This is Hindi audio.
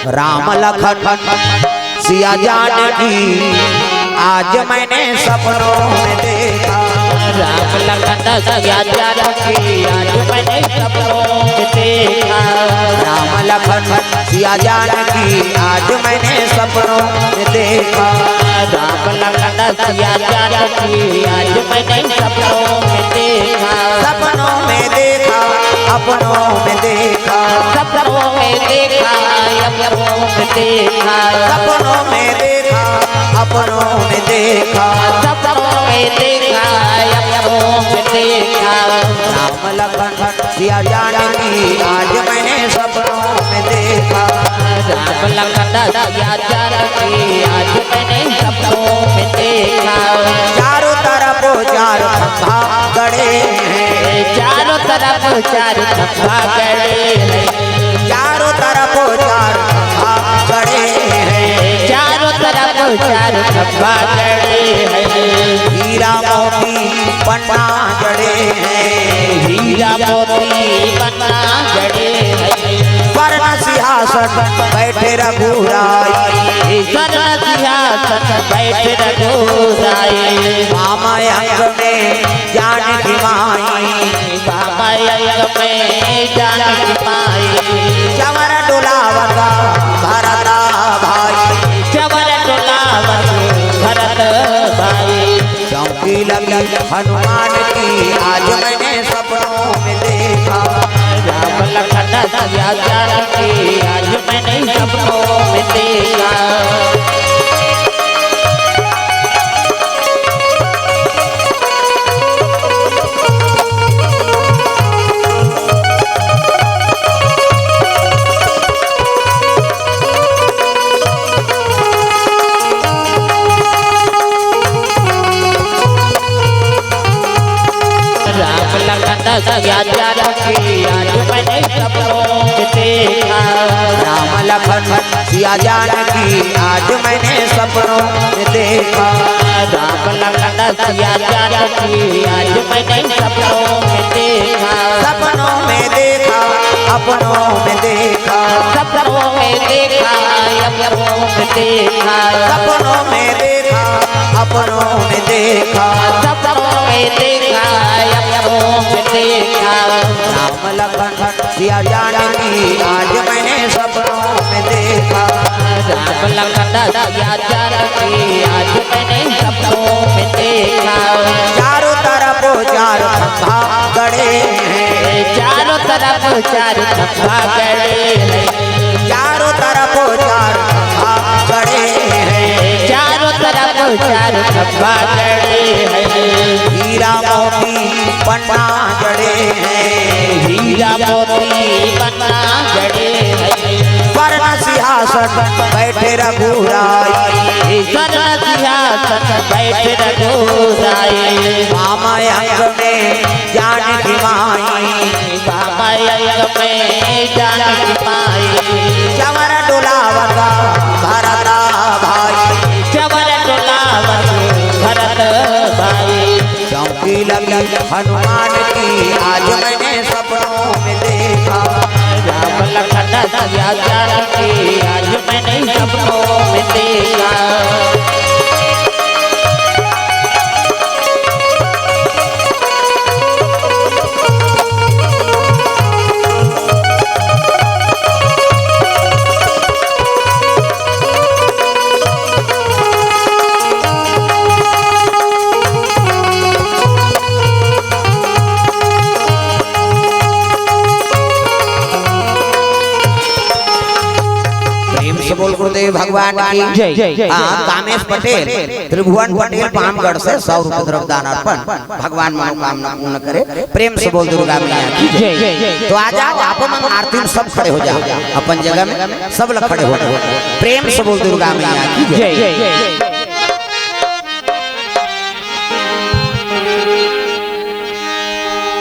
राम लखन सिया जानकी आज मैंने सपनों में देखा। राम लखन सिया जानकी आज मैंने सपनों में देखा। राम लखन सिया जानकी आज मैंने सपनों में देखा। राम लखन सिया जानकी आज मैंने सपनों में देखा। सपनों में देखा अपनों में देखा। सपनों में देखा अपनों में देखा। सपनों में देखा अपनों में देखा। सपनों में देखा अपनों में देखा। राम लखन सिया जानकी आज मैंने सपनों में देखा। राम लखन सिया जानकी आज मैंने सपनों में देखा। चारों तरफ चार खंभा गड़े हैं। चारों तरफ चार खंभा गड़े हैं। चारों तरफ चार खंभा गड़े हैं। चारों तरफ चार खंभा गड़े हैं। हीरा मोती पन्ना जड़े हैं। हीरा मोती पन्ना जड़े हैं। स्वर्ण सिंहासन बैठे रघुराई। स्वर्ण सिंहासन बैठे रघुराई। मामयंक में जानकी माई। मामयंक में जानकी माई। चवर डोलावता भरत भाई। चवर डोलावत भरत भाई। चौकी लगी हनुमान की आज मैंने सपनों में देखा। राम लखन सिया जानकी आज मैंने सपनों में देखा। राम लखन सिया जानकी आज मैंने सपनों में देखा। राम लखन सिया जानकी आज मैंने सपनों में देखा। राम लखन सिया जानकी आज मैंने सपनों में देखा। सपनों में देखा अपनों में देखा। सपनों में देखा अपनों में देखा। सपनों में देखा अपनों में देखा। सपनों में देखा अपनों में देखा। राम लखन सिया जानकी आज मैंने सपनों में देखा। राम लखन सिया जानकी आज मैंने सपनों में देखा। चारों तरफ चार खंभा गड़े हैं। चारों तरफ चार खंभा गड़े हैं। चारों तरफ चार खंभा गड़े हैं। चारों तरफ चार खंभा गड़े हैं। हीरा मोती पन्ना जड़े हैं। हीरा मोती पन्ना जड़े हैं। स्वर्ण सिंहासन बैठे रघुराई। स्वर्ण सिंहासन बैठे रघुराई। मामयंक में जानकी माई। मामयंक में जानकी माई। चवर डोलावता भरत भाई। चवर डोलावत भरत भाई। चौकी लगी हनुमान की आज मैंने सपनों में देखा। राम लखन सिया जानकी आज मैंने सपनों में देखा। बोल गुरुदेव भगवान की जय। कामेश पटेल त्रिभुवन पटेल पामगढ़ से 100 रुपए द्रव्य दान अर्पण। भगवान मनोकामना पूर्ण करे। प्रेम से बोल दुर्गा मैया की जय। तो आ जाओ आप आरती में सब खड़े हो जाओ अपन जगह में। सब लोग खड़े हो। प्रेम से बोल दुर्गा मैया की जय।